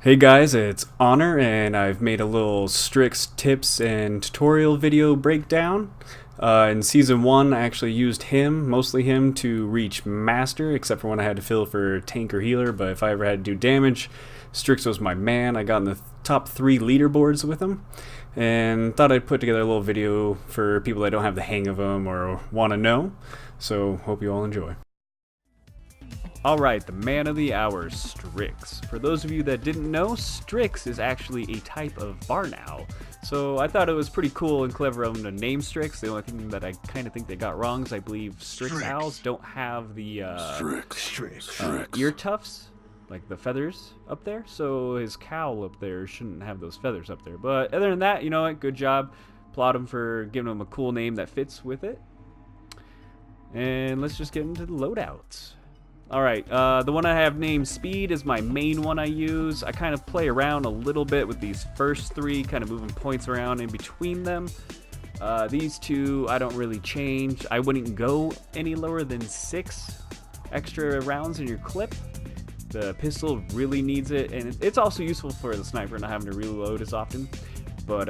Hey guys, it's Honor, and I've made a little Strix tips and tutorial video breakdown. In Season 1, I actually used mostly him, to reach Master, except for when I had to fill for tank or healer, but if I ever had to do damage, Strix was my man. I got in the top 3 leaderboards with him, and thought I'd put together a little video for people that don't have the hang of him or want to know, so hope you all enjoy. Alright, the man of the hour, Strix. For those of you that didn't know, Strix is actually a type of barn owl. So I thought it was pretty cool and clever of them to name Strix. The only thing that I kind of think they got wrong is I believe Strix owls don't have the ear tufts, like the feathers up there. So his cowl up there shouldn't have those feathers up there. But other than that, you know what, good job. Applaud him for giving him a cool name that fits with it. And let's just get into the loadouts. Alright, the one I have named Speed is my main one I use. I kind of play around a little bit with these first 3, kind of moving points around in between them. These 2 I don't really change. I wouldn't go any lower than 6 extra rounds in your clip. The pistol really needs it, and it's also useful for the sniper not having to reload as often. But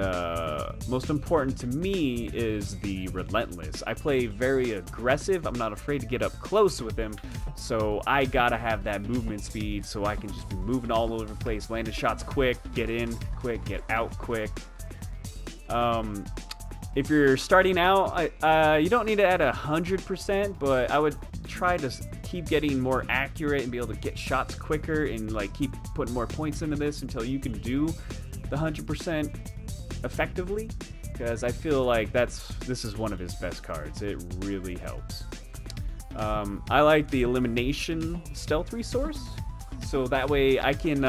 most important to me is the relentless. I play very aggressive. I'm not afraid to get up close with him, so I gotta have that movement speed so I can just be moving all over the place, landing shots quick, get in quick, get out quick. If you're starting out, you don't need to add 100%, but I would try to keep getting more accurate and be able to get shots quicker and like keep putting more points into this until you can do the 100% effectively, because I feel like this is one of his best cards. It really helps. I like the elimination stealth resource, so that way I can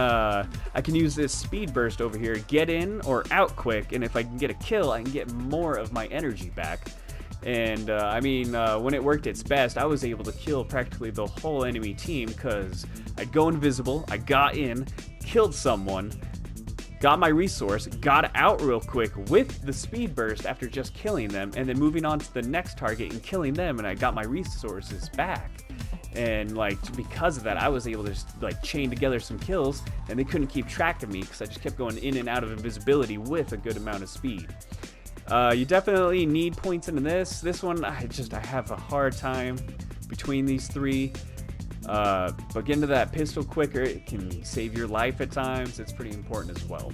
use this speed burst over here, get in or out quick, and if I can get a kill, I can get more of my energy back. And I mean, when it worked its best, I was able to kill practically the whole enemy team because I'd go invisible, I got in, killed someone, got my resource, got out real quick with the speed burst after just killing them, and then moving on to the next target and killing them, and I got my resources back. And like, because of that, I was able to just like chain together some kills, and they couldn't keep track of me because I just kept going in and out of invisibility with a good amount of speed. You definitely need points into this. This one, I have a hard time between these 3. But getting to that pistol quicker, it can save your life at times. It's pretty important as well.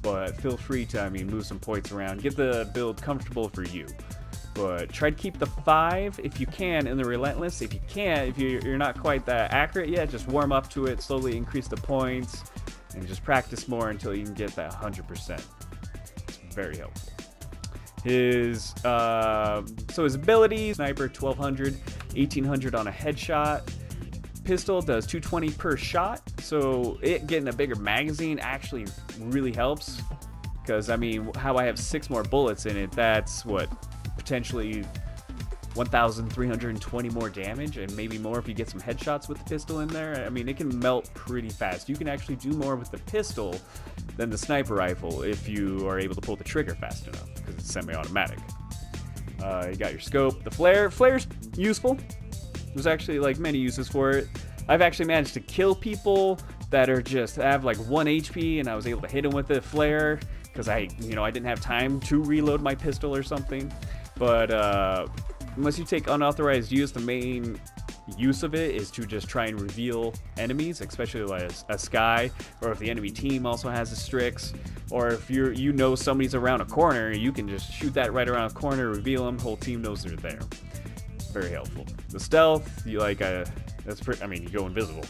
But feel free to, move some points around. Get the build comfortable for you. But try to keep the 5 if you can in the relentless. If you can't, if you're not quite that accurate yet, just warm up to it, slowly increase the points, and just practice more until you can get that 100%. It's very helpful. His abilities: sniper 1200, 1800 on a headshot. Pistol does 220 per shot, so it getting a bigger magazine actually really helps, because how I have 6 more bullets in it, that's what, potentially 1,320 more damage, and maybe more if you get some headshots with the pistol in there. It can melt pretty fast. You can actually do more with the pistol than the sniper rifle if you are able to pull the trigger fast enough, because it's semi-automatic. You got your scope. The flare's useful. There's actually like many uses for it. I've actually managed to kill people that are just have like 1 HP, and I was able to hit them with the flare because I didn't have time to reload my pistol or something. But unless you take unauthorized use, the main use of it is to just try and reveal enemies, especially like a Sky, or if the enemy team also has a Strix, or if somebody's around a corner, you can just shoot that right around a corner, reveal them, whole team knows they're there. Very helpful. The stealth, you go invisible.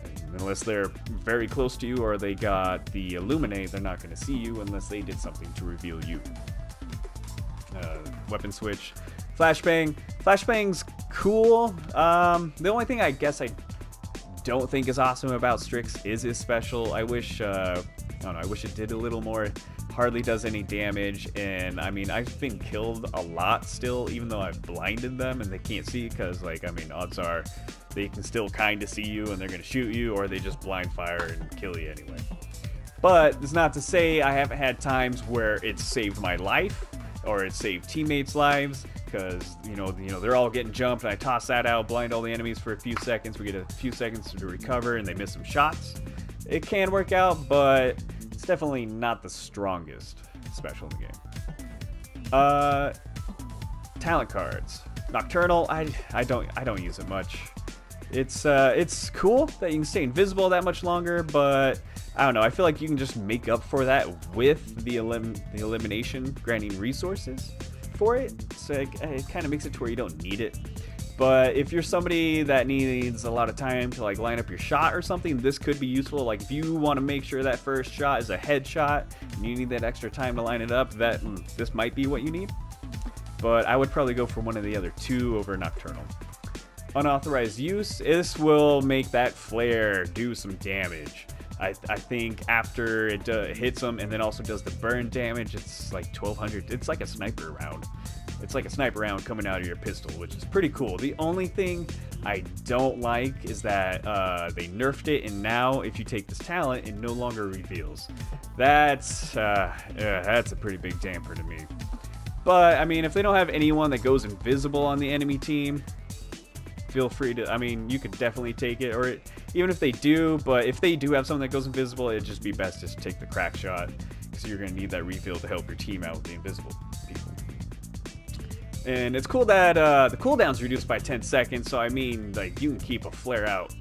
And unless they're very close to you or they got the illuminate, they're not going to see you unless they did something to reveal you. Weapon switch. Flashbang. Flashbang's cool. The only thing I guess I don't think is awesome about Strix is his special. I wish it did a little more. Hardly does any damage, and I've been killed a lot still, even though I've blinded them and they can't see, because odds are they can still kind of see you and they're gonna shoot you, or they just blind fire and kill you anyway. But it's not to say I haven't had times where it's saved my life or it saved teammates' lives, because they're all getting jumped, and I toss that out, blind all the enemies for a few seconds. We get a few seconds to recover, and they miss some shots. It can work out, but it's definitely not the strongest special in the game. Talent cards. Nocturnal, I don't use it much. It's cool that you can stay invisible that much longer, but I don't know. I feel like you can just make up for that with the elimination, granting resources for it. So it kind of makes it to where you don't need it. But if you're somebody that needs a lot of time to like line up your shot or something, this could be useful. Like if you want to make sure that first shot is a headshot and you need that extra time to line it up, this might be what you need. But I would probably go for one of the other two over Nocturnal. Unauthorized use, this will make that flare do some damage. I think after it hits them and then also does the burn damage, it's like 1200. It's like a sniper round. It's like a sniper round coming out of your pistol, which is pretty cool. The only thing I don't like is that they nerfed it, and now if you take this talent, it no longer reveals. That's a pretty big damper to me. But I mean, if they don't have anyone that goes invisible on the enemy team, feel free to, I mean, you could definitely take it, or even if they do, but if they do have someone that goes invisible, it'd just be best just to take the crack shot, because you're going to need that refill to help your team out with the invisible people. And it's cool that the cooldown's reduced by 10 seconds, so I mean, like, you can keep a flare out,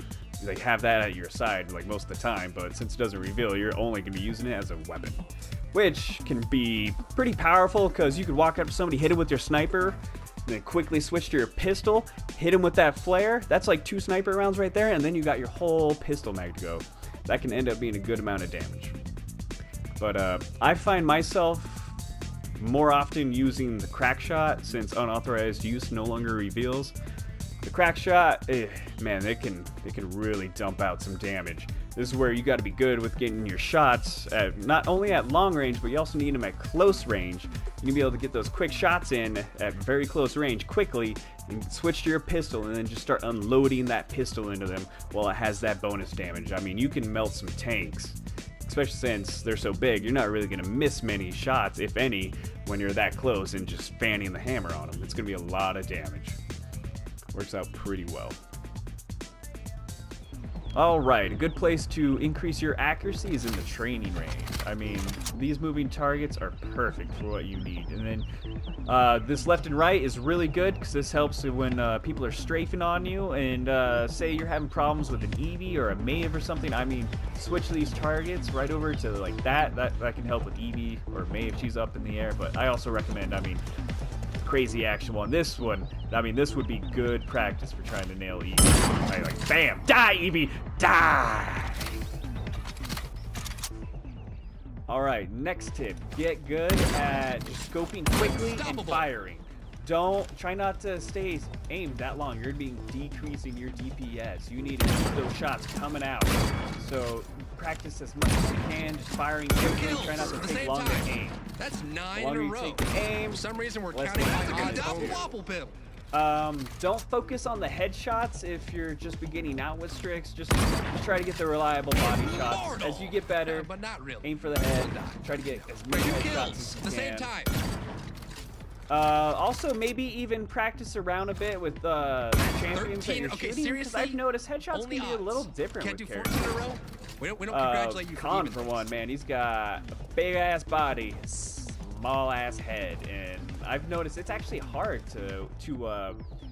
like, have that at your side, like, most of the time, but since it doesn't reveal, you're only going to be using it as a weapon, which can be pretty powerful, because you could walk up to somebody, hit him with your sniper, and then quickly switch to your pistol, hit him with that flare. That's like 2 sniper rounds right there, and then you got your whole pistol mag to go. That can end up being a good amount of damage. But I find myself more often using the crack shot, since unauthorized use no longer reveals. The crack shot, man, it can really dump out some damage. This is where you got to be good with getting your shots at, not only at long range, but you also need them at close range. You can be able to get those quick shots in at very close range quickly, and switch to your pistol, and then just start unloading that pistol into them while it has that bonus damage. I mean, you can melt some tanks, especially since they're so big. You're not really going to miss many shots, if any, when you're that close and just fanning the hammer on them. It's going to be a lot of damage. Works out pretty well. Alright, a good place to increase your accuracy is in the training range. I mean, these moving targets are perfect for what you need. And then this left and right is really good, because this helps when people are strafing on you, and say you're having problems with an Eevee or a Maeve or something. I mean, switch these targets right over to like that can help with Eevee or Maeve. She's up in the air, but I also recommend, I mean, crazy action one. This one, I mean, this would be good practice for trying to nail Eevee. Right, like, bam! Die, Eevee! Die! Alright, next tip. Get good at just scoping quickly and firing. Try not to stay aimed that long. You're going to be decreasing your DPS. You need to keep those shots coming out. So practice as much as you can, just firing quickly. Try not to take long to aim. That's 9 the longer in a you row. take the aim, For some reason, we're less counting damage on you do. wobble pimp. Don't focus on the headshots if you're just beginning out with Strix. Just try to get the reliable body shots. As you get better, but not really. aim for the head. Try to get as many 2 headshots kills as at you the same can. time. Also, maybe even practice around a bit with the champions that 13? you're Okay, shooting, because seriously? I've noticed headshots Only can be a little odds. different Can't with do characters. 14 in a row. We don't congratulate you for Khan, even for this. one, man, he's got a big-ass body, small-ass head, and I've noticed it's actually hard to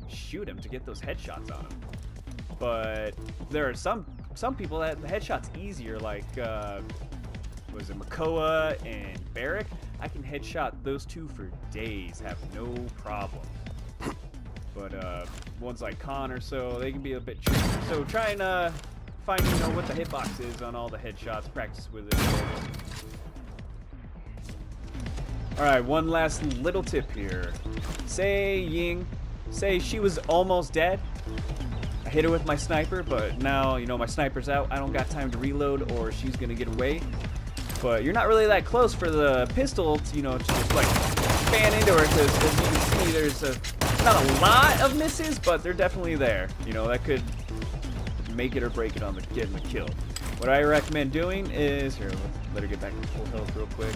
shoot him, to get those headshots on him. But there are some people that the headshot's easier, like was it Makoa and Barrack? I can headshot those two for days, have no problem. But ones like Khan or so, they can be a bit tricky. So try and find what the hitbox is on all the headshots, practice with it. Alright, one last little tip here. Say she was almost dead. I hit her with my sniper, but now, my sniper's out. I don't got time to reload, or she's gonna get away. But you're not really that close for the pistol to, to just like fan into her, because as you can see, there's not a lot of misses, but they're definitely there. That could make it or break it on getting the kill. What I recommend doing is, here, let her get back to full health real quick.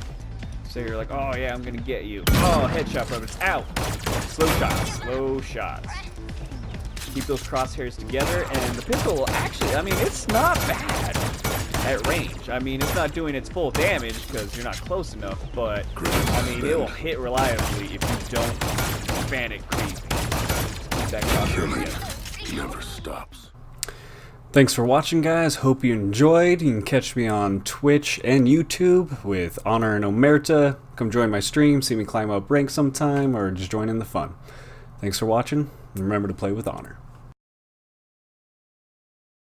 So you're like, oh yeah, I'm gonna get you. Oh, headshot, but it's out. Slow shots. Keep those crosshairs together, and the pistol will actually, I mean, it's not bad. at range. I mean, it's not doing its full damage because you're not close enough, but I mean, it will hit reliably if you don't fan it crazy. That crossbow never stops. Thanks for watching, guys. Hope you enjoyed. You can catch me on Twitch and YouTube with honorinomerta. Come join my stream, see me climb up rank sometime, or just join in the fun. Thanks for watching, and remember to play with honor.